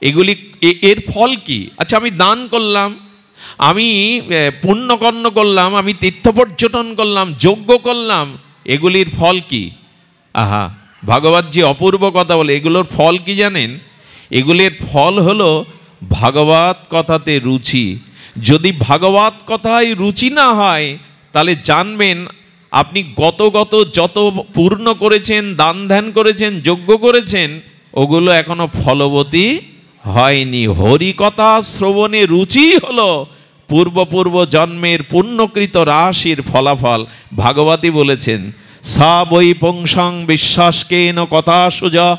এগুলি এর ফল কি? আচ্ছা, আমি দান করলাম, আমি পুণ্যকর্ম করলাম, আমি তীর্থ পর্যটন করলাম, যজ্ঞ করলাম, এগুলির ফল কি? আহা, ভাগবতজি অপূর্ব কথা বলে। এগুলোর ফল কি জানেন? এগুলির ফল হলো ভাগবত কথাতে রুচি। যদি ভাগবত কথায় রুচি না হয়, তাহলে জানবেন আপনি গত যত পূর্ণ করেছেন, দান ধ্যান করেছেন, যজ্ঞ করেছেন, ওগুলো এখনো ফলবতী হয়নি। হরিকথা শ্রবণে রুচি হলো পূর্ব জন্মের পুণ্যকৃত রাশির ফলাফল। ভাগবতী বলেছেন, সা বৈ পুংসং বিশ্বাসকেন কথা সুজা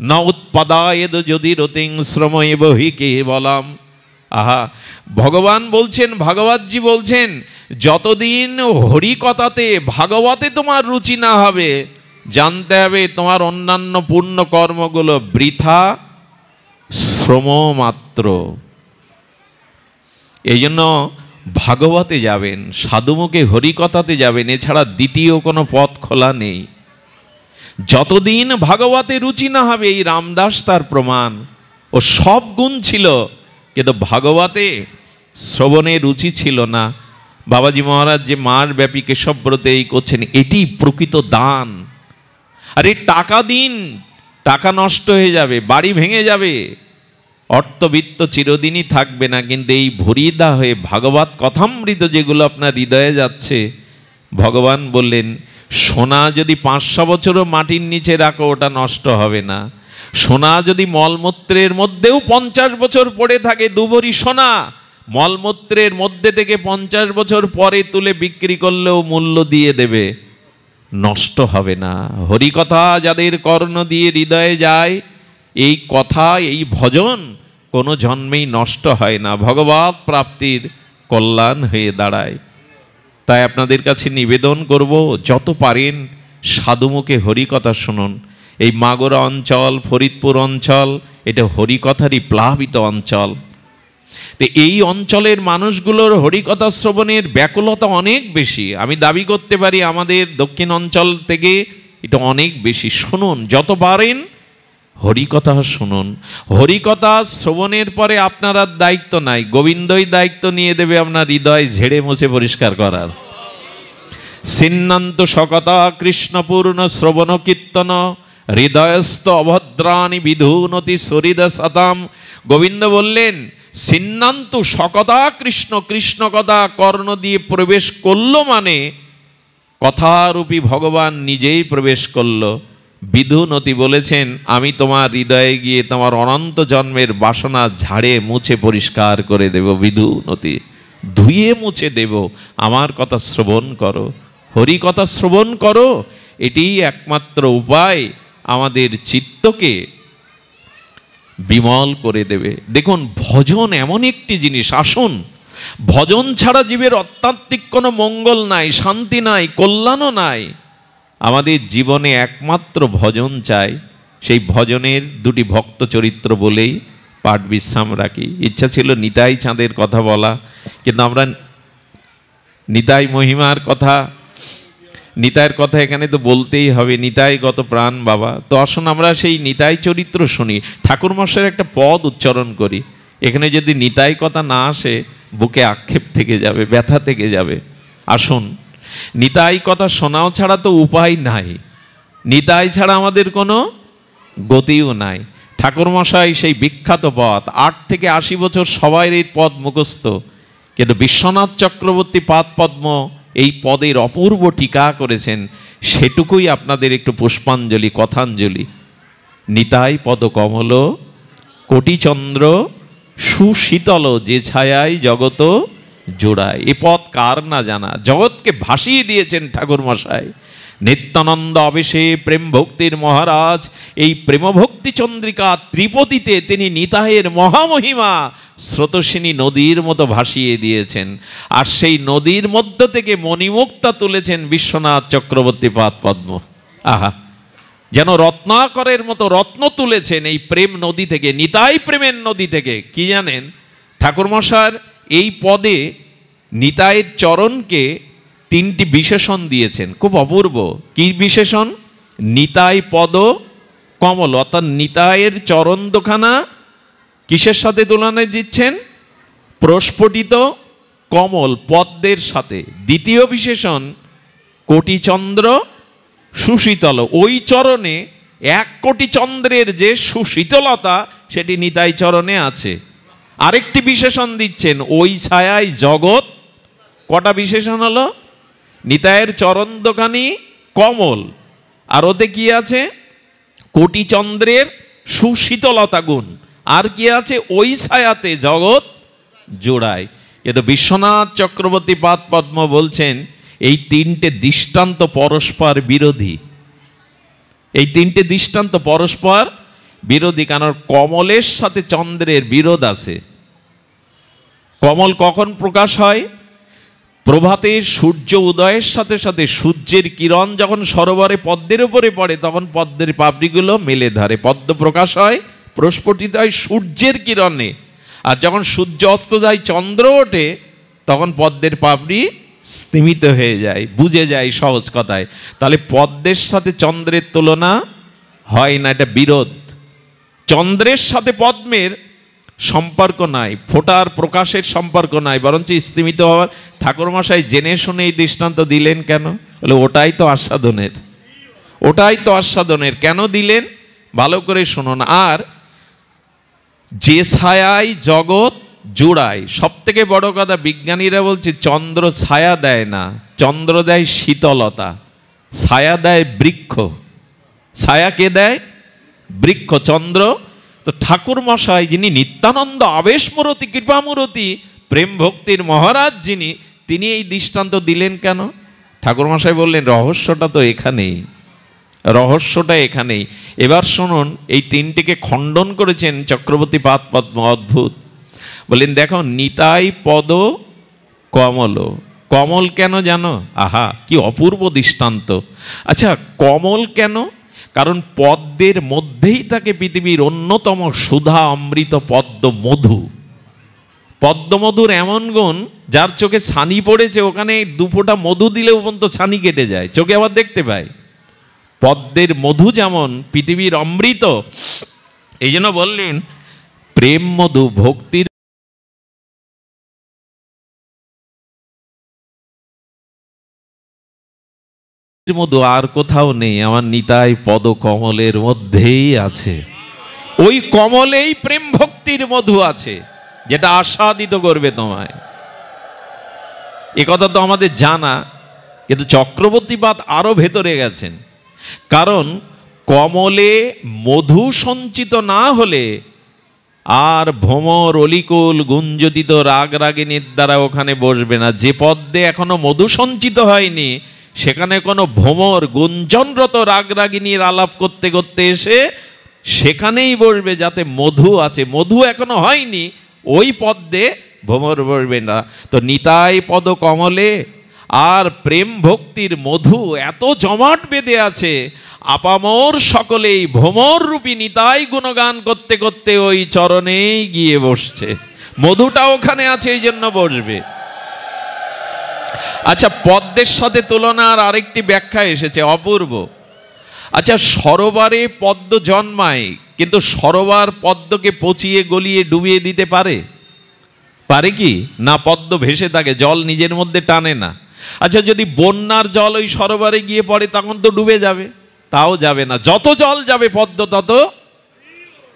ন উৎপাদায়েদ যদি রতিং শ্রময়ে বহি কে বলাম। আহা, ভগবান বলছেন, ভাগবতজি বলছেন, যতদিন হরিকথাতে ভাগবতে তোমার রুচি না হবে, জানতে হবে তোমার অন্যান্য পুণ্য কর্মগুলো বৃথা শ্রম মাত্র। এই জন্য ভাগবতে যাবেন, সাধুমুখে হরিকথাতে যাবেন, এছাড়া দ্বিতীয় কোনো পথ খোলা নেই। যতদিন ভাগবতে রুচি না হবে, এই রামদাস তার প্রমাণ। ও সব গুণ ছিল, কিন্তু ভাগবতে শ্রবণে রুচি ছিল না। বাবাজি মহারাজ যে মার ব্যাপী কেশবব্রতে এই করছেন, এটি প্রকৃত দান। আরে টাকা দিন, টাকা নষ্ট হয়ে যাবে, বাড়ি ভেঙে যাবে, অর্থবিত্ত চিরদিনই থাকবে না, কিন্তু এই ভরিদা হয়ে ভাগবত কথামৃত যেগুলো আপনার হৃদয়ে যাচ্ছে, ভগবান বললেন সোনা যদি 500 বছরও মাটির নিচে রাখো ওটা নষ্ট হবে না। সোনা যদি মলমূত্রের মধ্যেও 50 বছর পড়ে থাকে, দুভরি সোনা মলমূত্রের মধ্যে থেকে 50 বছর পরে তুলে বিক্রি করলেও মূল্য দিয়ে দেবে, নষ্ট হবে না। হরিকথা যাদের কর্ণ দিয়ে হৃদয়ে যায়, এই কথা, এই ভজন কোনো জন্মেই নষ্ট হয় না, ভগবত প্রাপ্তির কল্যাণ হয়ে দাঁড়ায়। তাই আপনাদের কাছে নিবেদন করব, যত পারেন সাধুমুখে হরিকথা শুনুন। এই মাগুরা অঞ্চল, ফরিদপুর অঞ্চল, এটা হরিকথারই প্লাবিত অঞ্চল। তো এই অঞ্চলের মানুষগুলোর হরিকথা শ্রবণের ব্যাকুলতা অনেক বেশি। আমি দাবি করতে পারি আমাদের দক্ষিণ অঞ্চল থেকে এটা অনেক বেশি। শুনুন, যত পারেন হরিকথা শুনুন। হরিকথা শ্রবণের পরে আপনার আর দায়িত্ব নাই, গোবিন্দই দায়িত্ব নিয়ে দেবে আপনার হৃদয় ঝেড়ে মুছে পরিষ্কার করার। সিন্নান্ত সকতা কৃষ্ণপূর্ণ শ্রবণ কীর্তন হৃদয়স্থ অভদ্রাণী বিধুনতি সরিদ সতাম। গোবিন্দ বললেন, সিন্নান্তু সকতা কৃষ্ণ, কৃষ্ণ কথা কর্ণ দিয়ে প্রবেশ করলো, মানে কথারূপী ভগবান নিজেই প্রবেশ করলো। বিধুনতি বলেছেন, আমি তোমার হৃদয়ে গিয়ে তোমার অনন্ত জন্মের বাসনা ঝাড়ে মুছে পরিষ্কার করে দেব। বিধুনতি, ধুয়ে মুছে দেব। আমার কথা শ্রবণ করো, হরি কথা শ্রবণ করো, এটি একমাত্র উপায় আমাদের চিত্তকে বিমল করে দেবে। দেখুন, ভজন এমন একটি জিনিস, আসুন, ভজন ছাড়া জীবের আধ্যাত্মিক কোনো মঙ্গল নাই, শান্তি নাই, কল্যাণও নাই। আমাদের জীবনে একমাত্র ভজন চাই। সেই ভজনের দুটি ভক্ত চরিত্র বলেই পাঠ বিশ্রাম রাখি। ইচ্ছা ছিল নিতাই চাঁদের কথা বলা, কিন্তু আমরা নিতাই মহিমার কথা, নিতাইয়ের কথা এখানে তো বলতেই হবে, নিতাই গত প্রাণ বাবা। তো আসুন আমরা সেই নিতাই চরিত্র শুনি, ঠাকুরমশাইয়ের একটা পদ উচ্চারণ করি। এখানে যদি নিতাই কথা না আসে, বুকে আক্ষেপ থেকে যাবে, ব্যথা থেকে যাবে। আসুন, নিতাই কথা শোনাও ছাড়া তো উপায় নাই, নিতাই ছাড়া আমাদের কোনো গতিও নাই। ঠাকুরমশাই সেই বিখ্যাত পদ, 8 থেকে 80 বছর সবাই এই পদ মুখস্থ, কিন্তু বিশ্বনাথ চক্রবর্তী পাদ পদ্ম এই পদের অপূর্ব টিকা করেছেন। সেটুকুই আপনাদের একটু পুষ্পাঞ্জলি, কথাঞ্জলি। নিতাই পদ কমল কোটিচন্দ্র সুশীতল, যে ছায়ায় জগত জোড়ায়। এ পদ কার না জানা, জগৎকে ভাসিয়ে দিয়েছেন ঠাকুর মশাই। নিত্যানন্দ আবেশে প্রেম ভক্তির মহারাজ, এই প্রেম ভক্তি চন্দ্রিকা ত্রিপদীতে তিনি নিতাইয়ের মহামহিমা স্রোতস্বিনী নদীর মতো ভাসিয়ে দিয়েছেন। আর সেই নদীর মধ্য থেকে মণিমুক্তা তুলেছেন বিশ্বনাথ চক্রবর্তী পাদ পদ্ম। আহা, যেন রত্নাকরের মতো রত্ন তুলেছেন এই প্রেম নদী থেকে, নিতাই প্রেমের নদী থেকে। কি জানেন, ঠাকুরমশার এই পদে নিতাইয়ের চরণকে 3টি বিশেষণ দিয়েছেন, খুব অপূর্ব। কি বিশেষণ? নিতাই পদ কমল, অর্থাৎ নিতাইয়ের চরণ দুখানা কিসের সাথে তুলনা দিচ্ছেন? প্রস্ফুটিত কমল পদ্মের সাথে। দ্বিতীয় বিশেষণ কোটি চন্দ্র সুশীতল। ওই চরণে 1 কোটি চন্দ্রের যে সুশীতলতা সেটি নিতাই চরণে আছে। আরেকটি বিশেষণ দিচ্ছেন, ওই ছায়ায় জগৎ। কটা বিশেষণ হলো? নিতাইয়ের চরণ দোকানি কমল, আর ওতে কি আছে? কোটি চন্দ্রের সুশীতলতা গুণ। আর কি আছে? ওই ছায়াতে জগৎ জোড়ায়। কিন্তু বিশ্বনাথ চক্রবর্তী পাদ পদ্ম বলছেন এই 3টে দৃষ্টান্ত পরস্পর বিরোধী। এই 3টে দৃষ্টান্ত পরস্পর বিরোধী, কারণ কমলের সাথে চন্দ্রের বিরোধ আছে। কমল কখন প্রকাশ হয়? প্রভাতে সূর্য উদয়ের সাথে সাথে সূর্যের কিরণ যখন সরোবরে পদ্মের উপরে পড়ে তখন পদ্মের পাপড়িগুলো মেলে ধরে। পদ্ম প্রকাশ হয়, প্রস্ফুটিত হয় সূর্যের কিরণে। আর যখন সূর্য অস্ত যায়, চন্দ্র ওঠে, তখন পদ্মের পাপড়ি স্তিমিত হয়ে যায়, বুঝে যায় সহজ কথায়। তাহলে পদ্মের সাথে চন্দ্রের তুলনা হয় না, এটা বিরোধ। চন্দ্রের সাথে পদ্মের সম্পর্ক নাই, ফোটার প্রকাশের সম্পর্ক নাই, বরঞ্চ স্তিমিত হওয়ার। ঠাকুরমশাই জেনে শুনে এই দৃষ্টান্ত দিলেন কেন? বলে ওটাই তো আস্বাদনের, ওটাই তো আস্বাদনের। কেন দিলেন ভালো করে শুনুন। আর যে ছায়ায় জগৎ জোড়ায়, সব থেকে বড় কথা বিজ্ঞানীরা বলছে চন্দ্র ছায়া দেয় না, চন্দ্র দেয় শীতলতা, ছায়া দেয় বৃক্ষ। ছায়া কে দেয়? বৃক্ষ। চন্দ্র তো ঠাকুর মশাই যিনি নিত্যানন্দ আবেশমূরতি কৃপামূরতি প্রেম ভক্তির মহারাজ যিনি, তিনি এই দৃষ্টান্ত দিলেন কেন? ঠাকুর মশাই বললেন রহস্যটা তো এখানেই, রহস্যটা এখানেই। এবার শুনুন, এই 3টিকে খণ্ডন করেছেন চক্রবর্তী পাদ পদ্ম। অদ্ভুত বলেন, দেখো নিতাই পদ কমল। কমল কেন জানো? আহা কি অপূর্ব দৃষ্টান্ত। আচ্ছা কমল কেন? কারণ পদ্মের মধ্যেই থাকে পৃথিবীর অন্যতম সুধা অমৃত পদ্ম মধু। পদ্মমধুর এমন গুণ, যার চোখে ছানি পড়েছে ওখানে 2 ফোঁটা মধু দিলেও পর্যন্ত ছানি কেটে যায়, চোখে আবার দেখতে পায়। পদ্মের মধু যেমন পৃথিবীর অমৃত, এই জন্য বললেন প্রেম মধু ভক্তির মধু আর কোথাও নেই, আমার নিতাই পদ কমলের মধ্যেই আছে। ওই কমলেই প্রেম ভক্তির মধু আছে, যেটা আস্বাদিত করবে তোমায়। এ কথা তো আমাদের জানা, কিন্তু চক্রবর্তীপাদ আরো ভেতরে গেছেন। কারণ কমলে মধু সঞ্চিত না হলে আর ভ্রমর অলিকুল গুঞ্জতিত রাগ রাগিনীর দ্বারা ওখানে বসবে না। যে পদ্মে এখনো মধু সঞ্চিত হয়নি সেখানে কোনো ভ্রমর গুঞ্জনরত রাগ রাগিনীর আলাপ করতে করতে এসে সেখানেই বসবে, যাতে মধু আছে। মধু এখনো হয়নি, ওই পদ্মে ভ্রমর বসবে না। তো নিতাই পদ কমলে আর প্রেম ভক্তির মধু এত জমাট বেঁধে আছে, আপামর সকলেই ভ্রমর রূপী নিতাই গুণগান করতে করতে ওই চরণেই গিয়ে বসছে। মধুটা ওখানে আছে, এই জন্য বসবে। আচ্ছা পদ্মের সাথে তুলনার আরেকটি ব্যাখ্যা এসেছে অপূর্ব। আচ্ছা সরোবরে পদ্ম জন্মায়, কিন্তু সরোবর পদ্মকে পচিয়ে গলিয়ে ডুবিয়ে দিতে পারে? পারে কি না? পদ্ম ভেসে থাকে, জল নিজের মধ্যে টানে না। আচ্ছা যদি বন্যার জল ওই সরোবরে গিয়ে পড়ে তখন তো ডুবে যাবে? তাও যাবে না, যত জল যাবে পদ্ম তত।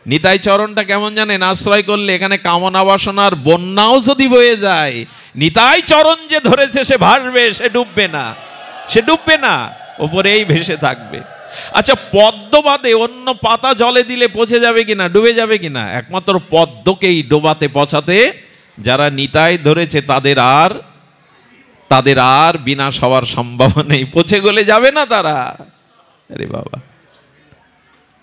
নিতাই চরণটা কেমন জানেন? আশ্রয় করলে এখানে কামনা বাসনার বন্যাও যদি বয়ে যায়, নিতাই চরণ যে ধরেছে সে ভাসবে, সে ডুববে না, সে ডুববে না, ওপরেই ভেসে থাকবে। আচ্ছা পদ্ম বাদে অন্য পাতা জলে দিলে পচে যাবে কিনা, ডুবে যাবে কিনা? একমাত্র পদ্মকেই ডোবাতে পচাতে যারা নিতাই ধরেছে তাদের আর বিনাশ হওয়ার সম্ভাবনা নেই, পচে গলে যাবে না তারা। আরে বাবা,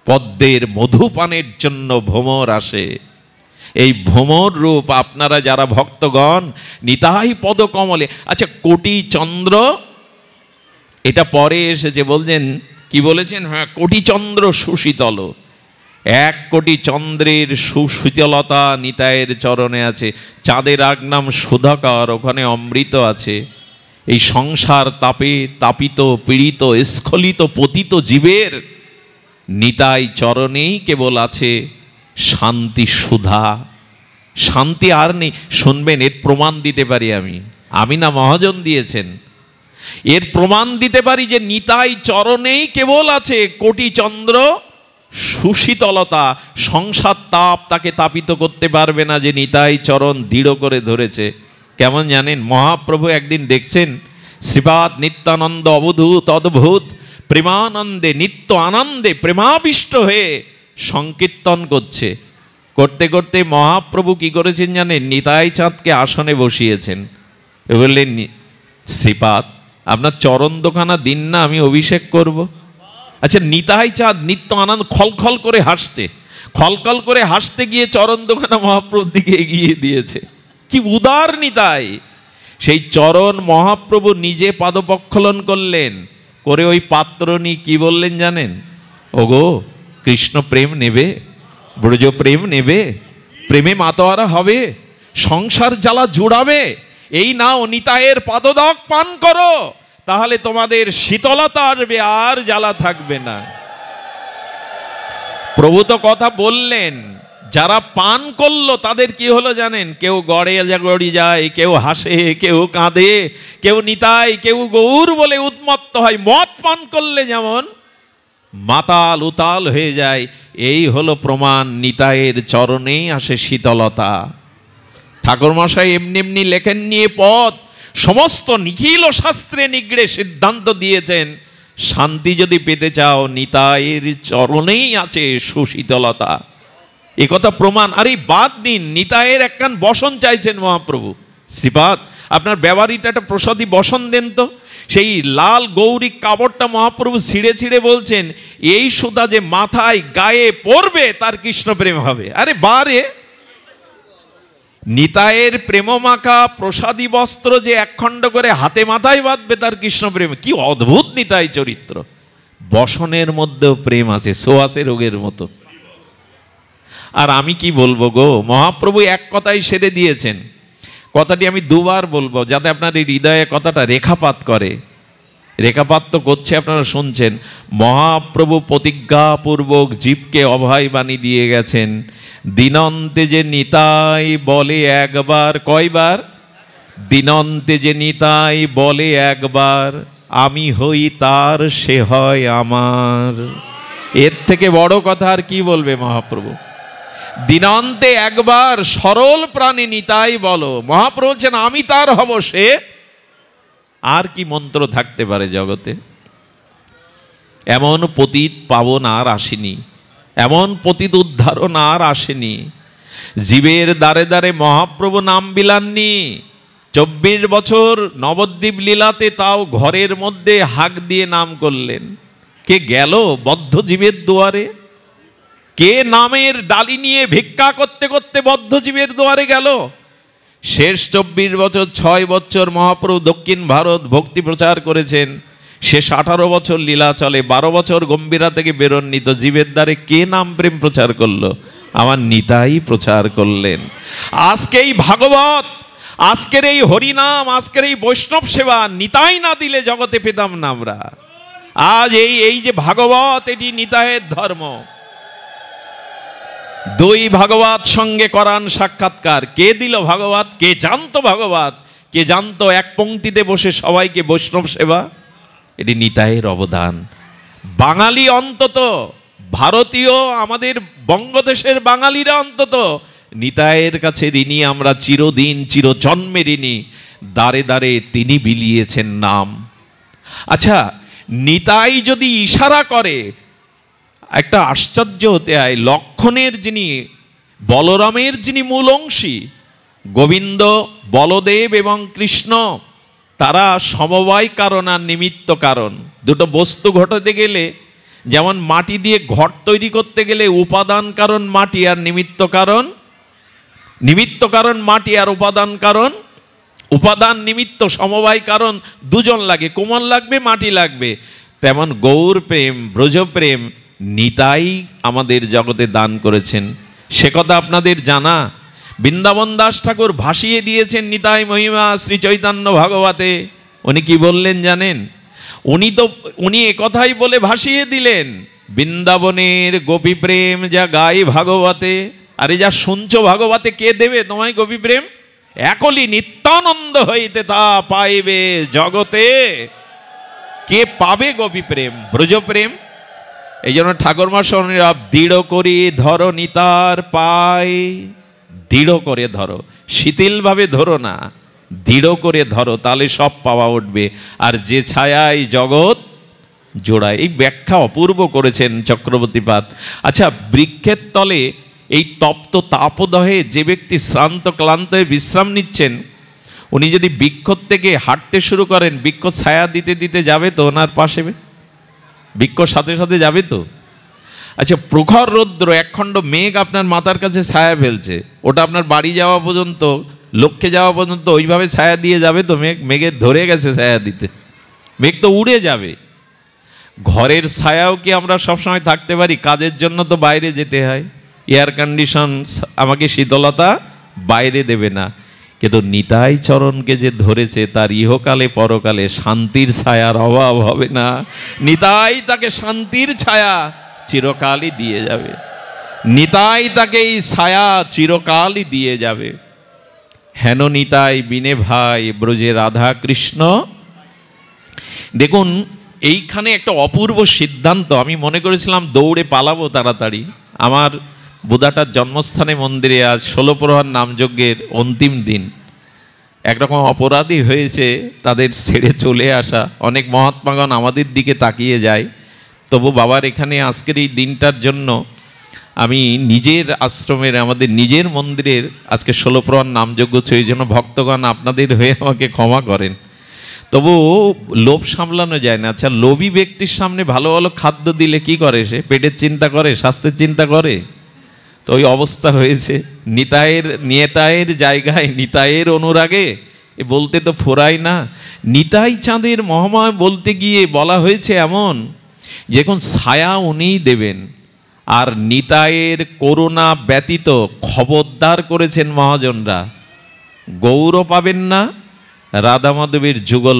পদ্মের মধুপানের জন্য ভ্রমর আসে। এই ভ্রমর রূপ আপনারা যারা ভক্তগণ নিতাই পদ কমলে। আচ্ছা কোটি চন্দ্র এটা পরে এসেছে, বলছেন কি বলেছেন? হ্যাঁ কোটি চন্দ্র সুশীতল। 1 কোটি চন্দ্রের সুশীতলতা নিতাইয়ের চরণে আছে। চাঁদের আগনাম সুধাকর, ওখানে অমৃত আছে। এই সংসার তাপে তাপিত পীড়িত স্খলিত পতিত জীবের নিতাই চরণেই কেবল আছে শান্তি সুধা, শান্তি আর নেই। শুনবেন, এর প্রমাণ দিতে পারি আমি না মহাজন দিয়েছেন। এর প্রমাণ দিতে পারি যে নিতাই চরণেই কেবল আছে কোটি চন্দ্র সুশীতলতা। সংসার তাপ তাকে তাপিত করতে পারবে না, যে নিতাই চরণ দৃঢ় করে ধরেছে। কেমন জানেন, মহাপ্রভু একদিন দেখছেন শ্রীপাদ নিত্যানন্দ অবধূত অদ্ভুত প্রেমানন্দে নিত্য আনন্দে প্রেমাবিষ্ট হয়ে সংকীর্তন করতে করতে মহাপ্রভু কি করেছেন জানেন, নিতাই চাঁদকে আসনে বসিয়েছেন। বললেন, শ্রীপাদ আপনার চরণ দোকানা দিন না, আমি অভিষেক করব। আচ্ছা, নিতাই চাঁদ নিত্য আনন্দ খলখল করে হাসছে, খলখল করে হাসতে গিয়ে চরণ দোকানা মহাপ্রভুর দিকে এগিয়ে দিয়েছে। কি উদার নিতাই! সেই চরণ মহাপ্রভু নিজে পাদপক্ষলন করলেন, করে ওই পাত্র নিয়ে কি বললেন জানেন, ওগো কৃষ্ণ প্রেম নেবে, ব্রজ প্রেম নেবে, প্রেমে মাতোয়ারা হবে, সংসার জ্বালা জুড়াবে, এই নাও নিতাইয়ের পাদদক পান করো, তাহলে তোমাদের শীতলতা আসবে, আর জ্বালা থাকবে না। প্রভু তো কথা বললেন, যারা পান করলো তাদের কি হলো জানেন, কেউ গড়ে যায়, কেউ হাসে, কেউ কাঁদে, কেউ নিতাই, কেউ গৌর বলে উন্মত্ত হয়। মদ পান করলে যেমন মাতাল উতাল হয়ে যায়, এই হলো প্রমাণ, নিতাইয়ের চরণেই আসে শীতলতা। ঠাকুরমশাই এমনি এমনি লেখেন নিয়ে পথ, সমস্ত নিখিল শাস্ত্রে নিগড়ে সিদ্ধান্ত দিয়েছেন, শান্তি যদি পেতে চাও নিতাইয়ের চরণেই আছে সুশীতলতা। এ কথা প্রমাণ। আরে বাদ দিন, নিতাইয়ের একখান বসন চাইছেন মহাপ্রভু। শ্রীপাদ আপনার ব্যবহারিটা একটা প্রসাদী বসন দেন তো। সেই লাল গৌরী কাপড়টা মহাপ্রভু ছিঁড়ে ছিঁড়ে বলছেন, এই সুতা যে মাথায় গায়ে পড়বে তার কৃষ্ণ প্রেম হবে। আরে বারে, নিতাইয়ের প্রেমমাখা প্রসাদী বস্ত্র যে একখণ্ড করে হাতে মাথায় বাঁধবে তার কৃষ্ণ প্রেম। কি অদ্ভুত নিতাই চরিত্র! বসনের মধ্যেও প্রেম আছে, সোয়াসে রোগের মতো। আর আমি কি বলবো গো, মহাপ্রভু এক কথাই সেরে দিয়েছেন। কথাটি আমি দুবার বলবো যাতে আপনার এই হৃদয়ে কথাটা রেখাপাত করে। রেখাপাত তো করছে, আপনারা শুনছেন। মহাপ্রভু প্রতিজ্ঞাপূর্বক জীবকে অভয় বাণী দিয়ে গেছেন, দিনন্তে যে নিতাই বলে একবার, কয়বার? দিনন্তে যে নিতাই বলে একবার, আমি হই তার সে হয় আমার। এর থেকে বড় কথা আর কি বলবে মহাপ্রভু? দিনান্তে একবার সরল প্রাণী নিতাই বলো। মহাপ্রভু বলছেন আমি তার হব সে। আর কি মন্ত্র থাকতে পারে জগতে? এমন পতিত পাবন আর আসেনি, এমন পতিত উদ্ধারণ আর আসেনি। জীবের দ্বারে দ্বারে মহাপ্রভু নাম বিলাননি। 24 বছর নবদ্বীপ লীলাতে তাও ঘরের মধ্যে হাঁক দিয়ে নাম করলেন। কে গেল বদ্ধ জীবের দুয়ারে? কে নামের ডালি নিয়ে ভিক্ষা করতে করতে বদ্ধ জীবের দুয়ারে গেল? শেষ 24 বছর 6 বছর মহাপ্রভু দক্ষিণ ভারত ভক্তি প্রচার করেছেন। শেষ 18 বছর লীলা চলে, 12 বছর গম্ভীরা থেকে বেরোননি। তো জীবের দ্বারে কে নাম প্রেম প্রচার করলো? আমার নিতাই প্রচার করলেন। আজকে এই ভাগবত, আজকের এই হরিনাম, আজকের এই বৈষ্ণব সেবা নিতাই না দিলে জগতে পেতাম না আমরা। আজ এই যে ভাগবত, এটি নিতাইয়ের ধর্ম। 2 ভাগবত সঙ্গে করান সাক্ষাৎকার। কে দিল ভাগবত? কে জানতো ভাগবত? কে জানতো এক পংক্তিতে বসে সবাইকে বৈষ্ণব সেবা? এটি নিতাইয়ের অবদান। বাঙালি অন্তত, ভারতীয় আমাদের বঙ্গদেশের বাঙালিরা অন্তত নিতাইয়ের কাছে ঋণী আমরা, চিরদিন চিরজন্মে ঋণী। দ্বারে দ্বারে তিনি বিলিয়েছেন নাম। আচ্ছা, নিতাই যদি ইশারা করে, একটা আশ্চর্য হতে হয়। লক্ষণের যিনি, বলরামের যিনি মূল অংশী, গোবিন্দ, বলদেব এবং কৃষ্ণ, তারা সমবায় কারণ আর নিমিত্ত কারণ। দুটো বস্তু ঘটাতে গেলে, যেমন মাটি দিয়ে ঘট তৈরি করতে গেলে উপাদান কারণ মাটি আর নিমিত্ত কারণ, নিমিত্ত কারণ মাটি আর উপাদান কারণ, উপাদান নিমিত্ত সমবায় কারণ দুজন লাগে, কোমল লাগবে, মাটি লাগবে। তেমন গৌর প্রেম, ব্রজ প্রেম নিতাই আমাদের জগতে দান করেছেন। সে কথা আপনাদের জানা। বৃন্দাবন দাস ঠাকুর ভাসিয়ে দিয়েছেন নিতাই মহিমা শ্রী চৈতন্য ভাগবতে। উনি কি বললেন জানেন? উনি একথাই বলে ভাসিয়ে দিলেন বৃন্দাবনের গোপী প্রেম যা গাই ভাগবতে। আরে যা শুনছো ভাগবতে, কে দেবে তোমায় গোপী প্রেম? একলি নিত্যানন্দ হইতে তা পাইবে জগতে। কে পাবে গোপী প্রেম, ব্রজ প্রেম? এই জন্য ঠাকুরমা শরণেরা দৃঢ় করি ধরো নিতার পায়। দৃঢ় করে ধরো, শিথিলভাবে ধরো না, দৃঢ় করে ধরো, তাহলে সব পাওয়া উঠবে। আর যে ছায়ায় জগৎ জোড়ায়, এই ব্যাখ্যা অপূর্ব করেছেন চক্রবর্তীপাদ। আচ্ছা, বৃক্ষের তলে এই তপ্ত তাপদহে যে ব্যক্তি শ্রান্ত ক্লান্ত হয়ে বিশ্রাম নিচ্ছেন, উনি যদি বৃক্ষ থেকে হাঁটতে শুরু করেন, বৃক্ষ ছায়া দিতে দিতে যাবে তো ওনার পাশে, বৃক্ষ সাথে সাথে যাবে তো। আচ্ছা, প্রখর রৌদ্র, একখণ্ড মেঘ আপনার মাথার কাছে ছায়া ফেলছে, ওটা আপনার বাড়ি যাওয়া পর্যন্ত, লক্ষ্যে যাওয়া পর্যন্ত ওইভাবে ছায়া দিয়ে যাবে তো? মেঘের ধরে গেছে ছায়া দিতে, মেঘ তো উড়ে যাবে। ঘরের ছায়াও কি আমরা সবসময় থাকতে পারি? কাজের জন্য তো বাইরে যেতে হয়, এয়ার কন্ডিশন আমাকে শীতলতা বাইরে দেবে না। কিন্তু নিতাই চরণকে যে ধরেছে, তার ইহকালে পরকালে শান্তির ছায়ার অভাব হবে না। নিতাই তাকে শান্তির ছায়া চিরকালই দিয়ে যাবে, নিতাই তাকে এই ছায়া চিরকালই দিয়ে যাবে। হেন নিতাই বিনে ভাই ব্রজে রাধা কৃষ্ণ। দেখুন, এইখানে একটা অপূর্ব সিদ্ধান্ত। আমি মনে করেছিলাম দৌড়ে পালাবো তাড়াতাড়ি। আমার বুধাটার জন্মস্থানে মন্দিরে আজ 16 প্রহর নামযজ্ঞের অন্তিম দিন। একরকম অপরাধী হয়েছে তাদের ছেড়ে চলে আসা। অনেক মহাত্মাগণ আমাদের দিকে তাকিয়ে যায়, তবু বাবার এখানে আজকের এই দিনটার জন্য আমি নিজের আশ্রমের, আমাদের নিজের মন্দিরের আজকে 16 প্রহর নামযজ্ঞ, সেই জন্য ভক্তগণ আপনাদের হয়ে আমাকে ক্ষমা করেন। তবু লোভ সামলানো যায় না। আচ্ছা, লোভী ব্যক্তির সামনে ভালো ভালো খাদ্য দিলে কি করে? সে পেটের চিন্তা করে, স্বাস্থ্যের চিন্তা করে। তো ওই অবস্থা হয়েছে। নিতায়ের জায়গায় নিতায়ের অনুরাগে এ বলতে তো ফোরাই না। নিতাই চাঁদের মহাময় বলতে গিয়ে বলা হয়েছে এমন, যখন ছায়া উনিই দেবেন। আর নিতায়ের করুণা ব্যতীত খবরদার করেছেন মহাজনরা, গৌর পাবেন না, রাধা মাধবের যুগল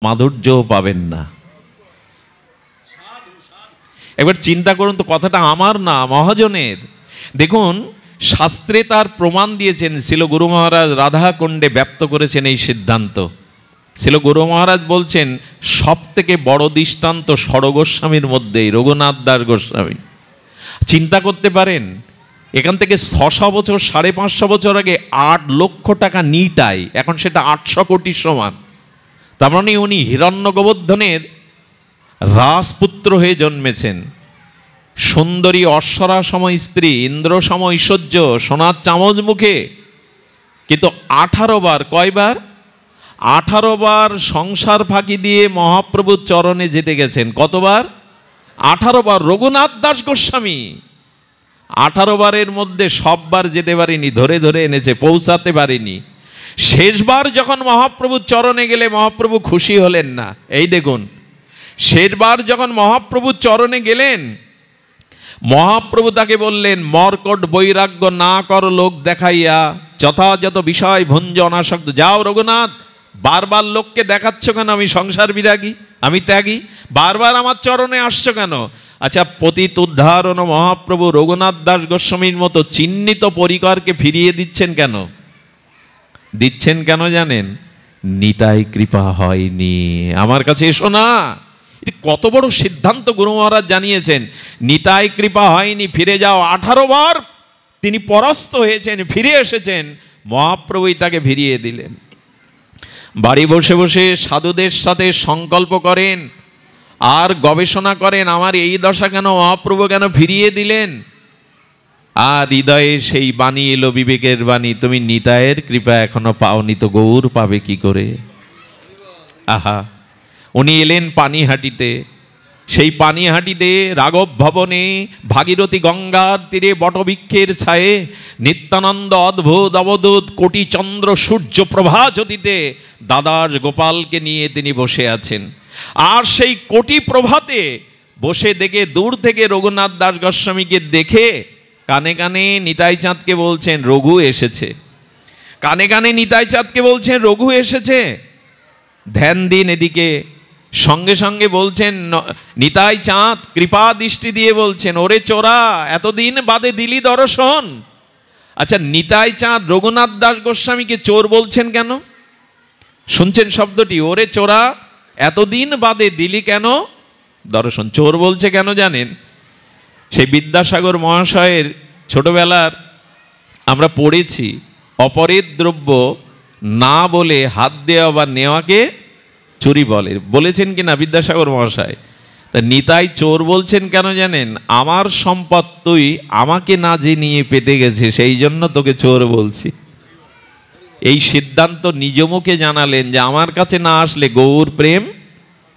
মাধুর্যও পাবেন না। একবার চিন্তা করুন তো, কথাটা আমার না, মহাজনের। দেখুন, শাস্ত্রে তার প্রমাণ দিয়েছেন। শিল গুরু মহারাজ রাধাকুণ্ডে ব্যক্ত করেছেন এই সিদ্ধান্ত। শিল গুরু মহারাজ বলছেন, সব থেকে বড় দৃষ্টান্ত ষড়গোস্বামীর মধ্যেই রঘুনাথ দাস গোস্বামী। চিন্তা করতে পারেন, এখান থেকে 600 বছর, 550 বছর আগে 8 লক্ষ টাকা নিটাই, এখন সেটা 800 কোটির সমান। তার মানে উনি হিরণ্য গোবর্ধনের রাজপুত্র হয়ে জন্মেছেন। সুন্দরী অশ্বরা সময় স্ত্রী, ইন্দ্র সম ঐশ্বর্য, সোনার চামচ মুখে। কিন্তু 18 বার, কয়বার? 18 বার সংসার ফাঁকি দিয়ে মহাপ্রভুর চরণে যেতে গেছেন। কতবার? 18 বার। রঘুনাথ দাস গোস্বামী 18 বারের মধ্যে সববার যেতে পারেনি, ধরে ধরে এনেছে, পৌঁছাতে পারেনি। শেষবার যখন মহাপ্রভুর চরণে গেলে মহাপ্রভু খুশি হলেন না। এই দেখুন, শেষবার যখন মহাপ্রভুর চরণে গেলেন, মহাপ্রভু তাকে বললেন, মর্কট বৈরাগ্য না কর লোক দেখাইয়া, যথাযথ বিষয় ভুঞ্জ অনাসক্ত। যাও রঘুনাথ, বারবার লোককে দেখাচ্ছ কেন আমি সংসার বিরাগী, আমি ত্যাগী? বারবার আমার চরণে আসছো কেন? আচ্ছা, পতিত উদ্ধারণ মহাপ্রভু রঘুনাথ দাস গোস্বামীর মতো চিহ্নিত পরিকরকে ফিরিয়ে দিচ্ছেন কেন? দিচ্ছেন কেন জানেন? নিতাই কৃপা হয়নি, আমার কাছে এসো না। কত বড় সিদ্ধান্ত গুরু মহারাজ জানিয়েছেন। নিতাই কৃপা হয়নি, ফিরে যাও। 18 বার তিনি পরাস্ত হয়েছেন, ফিরে এসেছেন, মহাপ্রভুই তাকে ফিরিয়ে দিলেন। বাড়ি বসে বসে সাধুদের সাথে সংকল্প করেন আর গবেষণা করেন, আমার এই দশা কেন, মহাপ্রভু কেন ফিরিয়ে দিলেন? আর হৃদয়ে সেই বাণী এলো, বিবেকের বাণী, তুমি নিতায়ের কৃপা এখনো পাওনি তো গৌর পাবে কি করে? আহা, উনি এলেন পানিহাটিতে। সেই পানিহাটিতে রাঘব ভবনে ভাগীরথী গঙ্গার তীরে বটবৃক্ষের ছায়ে নিত্যানন্দ অদ্ভুত অবধূত কোটি চন্দ্র সূর্য প্রভা জ্যোতিতে দাদার গোপালকে নিয়ে তিনি বসে আছেন। আর সেই কোটি প্রভাতে বসে দেখে, দূর থেকে রঘুনাথ দাস গোস্বামীকে দেখে কানে কানে নিতাই চাঁদকে বলছেন, রঘু এসেছে। কানে কানে নিতাই চাঁদকে বলছেন, রঘু এসেছে। ধ্যান দিন এদিকে। সঙ্গে সঙ্গে বলছেন, নিতাই চাঁদ কৃপা দৃষ্টি দিয়ে বলছেন, ওরে চোরা, এতদিন বাদে দিলি দর্শন। আচ্ছা, নিতাই চাঁদ রঘুনাথ দাস গোস্বামীকে চোর বলছেন কেন? শুনছেন শব্দটি, ওরে চোরা, এতদিন বাদে দিলি কেন দর্শন। চোর বলছে কেন জানেন? সেই বিদ্যাসাগর মহাশয়ের ছোটবেলার আমরা পড়েছি, অপরের দ্রব্য না বলে হাত দেওয়া বা নেওয়াকে চুরি বলে, বলেছেন কি না বিদ্যাসাগর মহাশয়? তা নিতাই চোর বলছেন কেন জানেন? আমার সম্পদ তুই আমাকে না যে নিয়ে পেতে গেছে, সেই জন্য তোকে চোর বলছি। এই সিদ্ধান্ত নিজ মুখে জানালেন যে আমার কাছে না আসলে গৌর প্রেম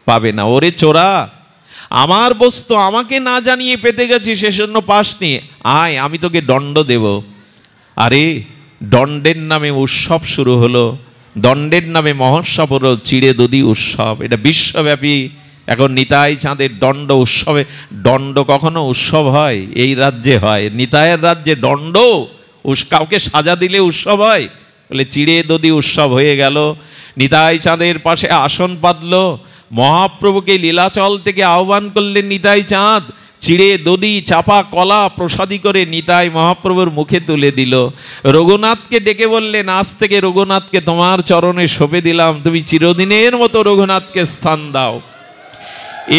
পাবে না। ওরে চোরা, আমার বস্তু আমাকে না জানিয়ে পেতে গেছি, সেজন্য পাসনি, আয় আমি তোকে দণ্ড দেব। আরে দণ্ডের নামে উৎসব শুরু হলো, দণ্ডের নামে মহোৎসব হলো, চিড়ে দধি উৎসব। এটা বিশ্বব্যাপী এখন নিতাই চাঁদের দণ্ড উৎসবে। দণ্ড কখনো উৎসব হয়? এই রাজ্যে হয়। নিতাইয়ের রাজ্যে দণ্ড, কাউকে সাজা দিলে উৎসব হয়? বলে চিড়ে দধি উৎসব হয়ে গেল। নিতাই চাঁদের পাশে আসন পাতল, মহাপ্রভুকে লীলাচল থেকে আহ্বান করলেন নিতাই চাঁদ। চিড়ে দধি চাপা কলা প্রসাদী করে নিতাই মহাপ্রভুর মুখে তুলে দিল। রঘুনাথকে ডেকে বললেন, আজ থেকে রঘুনাথকে তোমার চরণে সঁপে দিলাম, তুমি চিরদিনের মতো রঘুনাথকে স্থান দাও।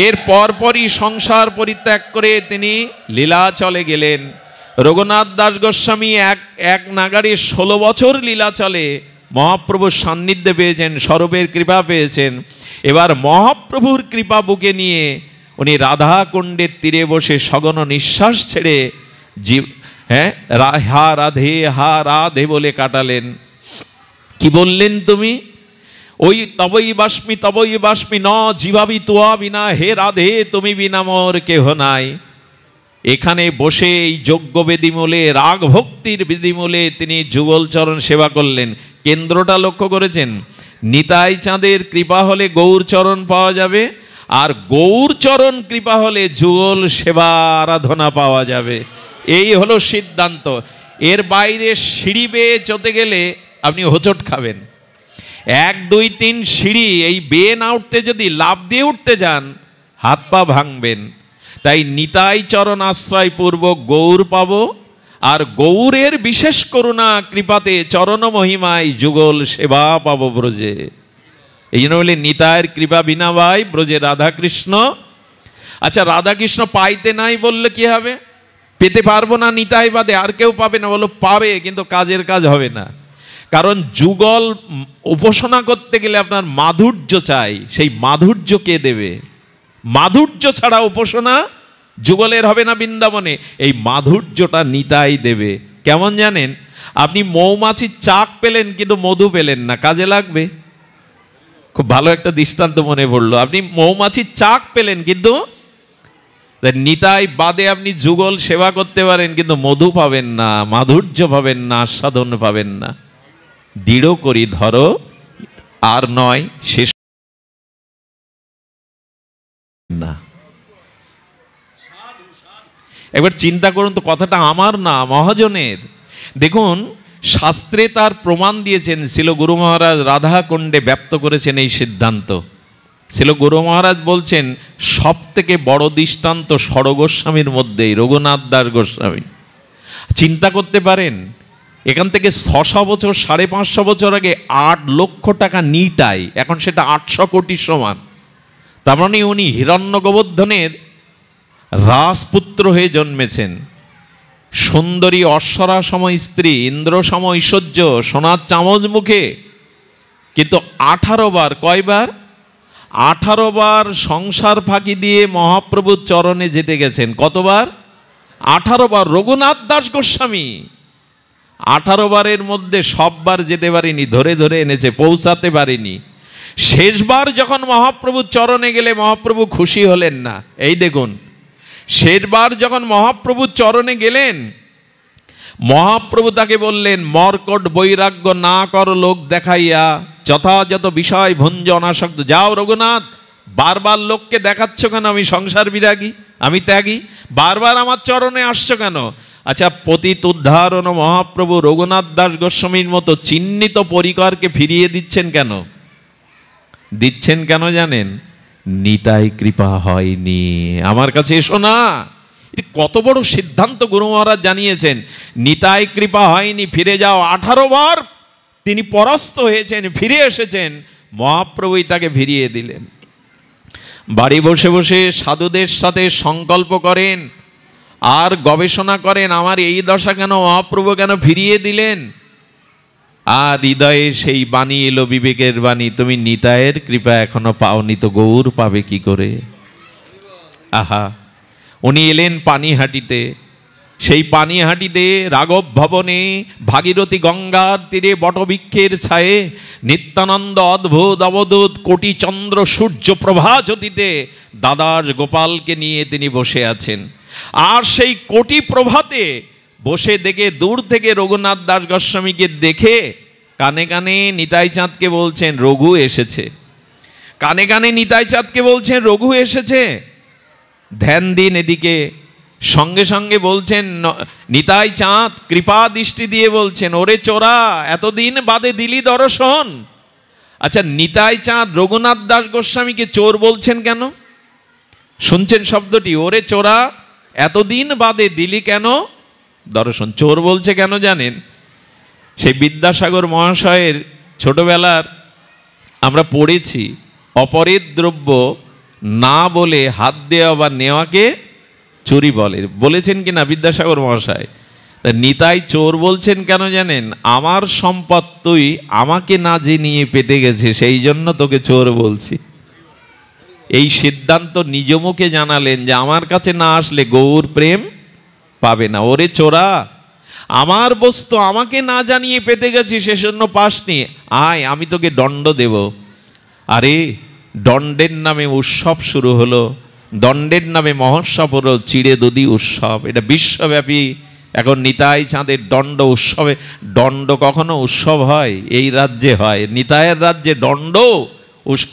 এর পরপরই সংসার পরিত্যাগ করে তিনি লীলাচলে গেলেন। রঘুনাথ দাস গোস্বামী এক নাগারে 16 বছর লীলাচলে মহাপ্রভুর সান্নিধ্যে পেয়েছেন, স্বরূপের কৃপা পেয়েছেন। এবার মহাপ্রভুর কৃপা বুকে নিয়ে উনি রাধা কুণ্ডের তীরে বসে সগণ নিঃশ্বাস ছেড়ে হা রাধে হা রাধে বলে কাটালেন। কি বললেন তুমি? ওই তবই বাষ্পি ন জীবাবি তোয়া বিনা, হে রাধে তুমি বিনা মোর কেহ নাই। এখানে বসে এই যজ্ঞ বেদিমূলে, রাগ ভক্তির বেদিমূলে তিনি যুগল চরণ সেবা করলেন। কেন্দ্রটা লক্ষ্য করেছেন? নিতাই চাঁদের কৃপা হলে গৌর চরণ পাওয়া যাবে, আর গৌর চরণ কৃপা হলে যুগল সেবা আরাধনা পাওয়া যাবে। এই হলো সিদ্ধান্ত। এর বাইরে সিঁড়ি বেয়ে চলতে গেলে আপনি হোঁচট খাবেন। 1 2 3 সিঁড়ি এই বেয়ে না উঠতে, যদি লাফ দিয়ে উঠতে যান হাত পা ভাঙবেন। তাই নিতাই চরণ আশ্রয় পূর্বক গৌর পাব, আর গৌরের বিশেষ করুণা কৃপাতে চরণ মহিমায় যুগল সেবা পাব ব্রজে। এই জন্য বলে নিতাইয়ের কৃপা বিনা ভাই ব্রজে রাধাকৃষ্ণ। আচ্ছা, রাধাকৃষ্ণ পাইতে নাই বললে কি হবে? পেতে পারবো না নিতাই বাদে, আর কেউ পাবে না? বলো পাবে, কিন্তু কাজের কাজ হবে না। কারণ যুগল উপাসনা করতে গেলে আপনার মাধুর্য চাই। সেই মাধুর্য কে দেবে? মাধুর্য ছাড়া উপাসনা যুগলের হবে না বৃন্দাবনে। এই মাধুর্যটা নিতাই দেবে। কেমন জানেন? আপনি মৌমাছির চাক পেলেন কিন্তু মধু পেলেন না, কাজে লাগবে? খুব ভালো একটা দৃষ্টান্ত মনে পড়লো। আপনি মৌমাছির চাক পেলেন কিন্তু নিতাই বাদে আপনি যুগল সেবা করতে পারেন, কিন্তু মধু পাবেন না, মাধুর্য পাবেন না, আস্বাদন পাবেন না। দৃঢ় করি ধরো, আর নয় শেষ না। একবার চিন্তা করুন তো, কথাটা আমার না, মহাজনের। দেখুন, শাস্ত্রে তার প্রমাণ দিয়েছেন। শিল গুরু মহারাজ রাধা কুণ্ডে ব্যক্ত করেছেন এই সিদ্ধান্ত। শিল গুরু মহারাজ বলছেন, সব থেকে বড় দৃষ্টান্ত ষড়গোস্বামীর মধ্যেই রঘুনাথ দাস গোস্বামী। চিন্তা করতে পারেন, এখান থেকে 600 বছর 550 বছর আগে 8 লক্ষ টাকা নিটাই, এখন সেটা 800 কোটি সমান। তার মানে উনি হিরণ্য গোবর্ধনের রাজপুত্র হয়ে জন্মেছেন। সুন্দরী অশ্বরা সময় স্ত্রী, ইন্দ্র সম ঐশ্বর্য, সোনার চামচ মুখে। কিন্তু 18 বার, কয়বার? 18 বার সংসার ফাঁকি দিয়ে মহাপ্রভুর চরণে যেতে গেছেন। কতবার? 18 বার। রঘুনাথ দাস গোস্বামী 18 বারের মধ্যে সববার যেতে পারিনি, ধরে ধরে এনেছে, পৌঁছাতে পারিনি। শেষবার যখন মহাপ্রভুর চরণে গেলে মহাপ্রভু খুশি হলেন না। এই দেখুন, শেষবার যখন মহাপ্রভুর চরণে গেলেন, মহাপ্রভু তাকে বললেন, মর্কট বৈরাগ্য না কর লোক দেখাইয়া, যথাযথ বিষয় ভুঞ্জ অনাসক্ত। যাও রঘুনাথ, বারবার লোককে দেখাচ্ছ কেন আমি সংসার বিরাগী, আমি ত্যাগী? বারবার আমার চরণে আসছো কেন? আচ্ছা, পতিত উদ্ধারণ মহাপ্রভু রঘুনাথ দাস গোস্বামীর মতো চিহ্নিত পরিকরকে ফিরিয়ে দিচ্ছেন কেন? দিচ্ছেন কেন জানেন? নিতাই কৃপা হয়নি, আমার কাছে এসো না। কত বড় সিদ্ধান্ত গুরু মহারাজ জানিয়েছেন, নিতাই কৃপা হয়নি, ফিরে যাও। 18 বার তিনি পরাস্ত হয়েছেন, ফিরে এসেছেন, মহাপ্রভুই তাকে ফিরিয়ে দিলেন। বাড়ি বসে বসে সাধুদের সাথে সংকল্প করেন আর গবেষণা করেন, আমার এই দশা কেন, মহাপ্রভু কেন ফিরিয়ে দিলেন। আর হৃদয়ে সেই বাণী এলো, বিবেকের বাণী, তুমি নিতাইয়ের কৃপা এখনো পাওনি তো গৌর পাবে কি করে। আহা, উনি এলেন পানিহাটিতে। সেই পানিহাটিতে রাঘব ভবনে ভাগীরথী গঙ্গার তীরে বটবৃক্ষের ছায়ে নিত্যানন্দ অদ্ভুত অবধূত কোটি চন্দ্র সূর্য প্রভা জ্যোতিতে দাদার গোপালকে নিয়ে তিনি বসে আছেন। আর সেই কোটি প্রভাতে বসে দেখে, দূর থেকে রঘুনাথ দাস গোস্বামীকে দেখে কানে কানে নিতাই চাঁদকে বলছেন রঘু এসেছে, কানে কানে নিতাই চাঁদকে বলছেন রঘু এসেছে। ধ্যান দিন এদিকে। সঙ্গে সঙ্গে বলছেন নিতাই চাঁদ কৃপা দৃষ্টি দিয়ে বলছেন, ওরে চোরা, এতদিন বাদে দিলি দর্শন। আচ্ছা, নিতাই চাঁদ রঘুনাথ দাস গোস্বামীকে চোর বলছেন কেন? শুনছেন শব্দটি, ওরে চোরা, এতদিন বাদে দিলি কেন দর্শন। চোর বলছে কেন জানেন? সেই বিদ্যাসাগর মহাশয়ের ছোটবেলার আমরা পড়েছি, অপরের দ্রব্য না বলে হাত দেওয়া বা নেওয়াকে চুরি বলে, বলেছেন কি না বিদ্যাসাগর মহাশয়? তা নিতাই চোর বলছেন কেন জানেন? আমার সম্পদ তুই আমাকে না যে নিয়ে পেতে গেছে, সেই জন্য তোকে চোর বলছি। এই সিদ্ধান্ত নিজ মুখে জানালেন যে আমার কাছে না আসলে গৌর প্রেম পাবে না। ওরে চোরা, আমার বস্তু আমাকে না জানিয়ে পেতে গেছি, সেজন্য পাসনি, আয় আমি তোকে দণ্ড দেব। আরে দণ্ডের নামে উৎসব শুরু হলো, দণ্ডের নামে মহোৎসব হলো, চিড়ে দধি উৎসব। এটা বিশ্বব্যাপী এখন নিতাই চাঁদের দণ্ড উৎসবে। দণ্ড কখনো উৎসব হয়? এই রাজ্যে হয়। নিতাইয়ের রাজ্যে দণ্ড,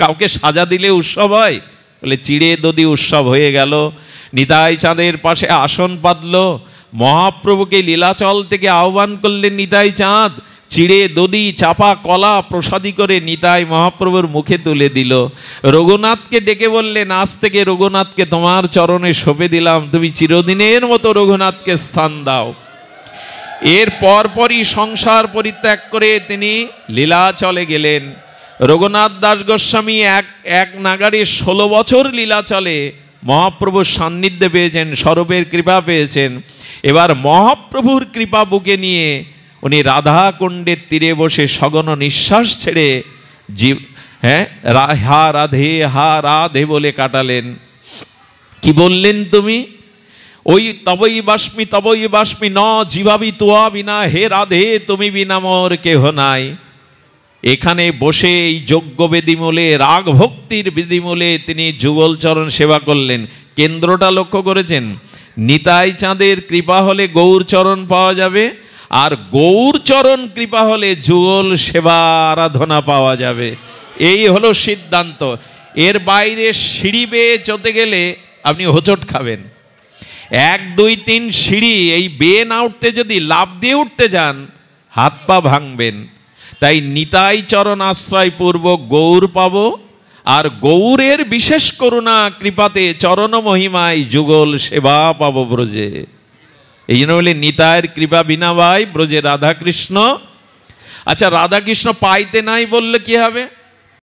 কাউকে সাজা দিলে উৎসব হয়? বলে চিড়ে দধি উৎসব হয়ে গেল। নিতাই চাঁদের পাশে আসন পাতল, মহাপ্রভুকে লীলাচল থেকে আহ্বান করলেন নিতাই চাঁদ। চিড়ে দধি চাপা কলা প্রসাদী করে নিতাই মহাপ্রভুর মুখে তুলে দিল। রঘুনাথকে ডেকে বললেন, আজ থেকে রঘুনাথকে তোমার চরণে সঁপে দিলাম, তুমি চিরদিনের মতো রঘুনাথকে স্থান দাও। এর পরপরই সংসার পরিত্যাগ করে তিনি লীলাচলে গেলেন। রঘুনাথ দাস গোস্বামী এক নাগারে 16 বছর লীলাচলে মহাপ্রভুর সান্নিধ্যে পেয়েছেন, স্বরূপের কৃপা পেয়েছেন। এবার মহাপ্রভুর কৃপা বুকে নিয়ে উনি রাধা কুণ্ডের তীরে বসে সগণ নিঃশ্বাস ছেড়ে হা রাধে হা রাধে বলে কাটালেন। কি বললেন তুমি? ওই তবই বাষ্পি ন জীবাবি তোয়া বিনা, হে রাধে তুমি বিনা মোর কেহ নাই। এখানে বসে এই যজ্ঞ বেদিমূলে, রাগ ভক্তির বেদিমূলে তিনি যুগল চরণ সেবা করলেন। কেন্দ্রটা লক্ষ্য করেছেন? নিতাই চাঁদের কৃপা হলে গৌর চরণ পাওয়া যাবে, আর গৌর চরণ কৃপা হলে যুগল সেবা আরাধনা পাওয়া যাবে। এই হলো সিদ্ধান্ত। এর বাইরে সিঁড়ি বেয়ে চলতে গেলে আপনি হোঁচট খাবেন। 1 2 3 সিঁড়ি এই বেয়ে না উঠতে, যদি লাফ দিয়ে উঠতে যান হাত পা ভাঙবেন। তাই নিতাই চরণ আশ্রয় পূর্বক গৌর পাব, আর গৌরের বিশেষ করুণা কৃপাতে চরণ মহিমায় যুগল সেবা পাব ব্রজে। এই জন্য বলে নিতাইয়ের কৃপা বিনা ভাই ব্রজে রাধাকৃষ্ণ। আচ্ছা, রাধাকৃষ্ণ পাইতে নাই বললে কি হবে?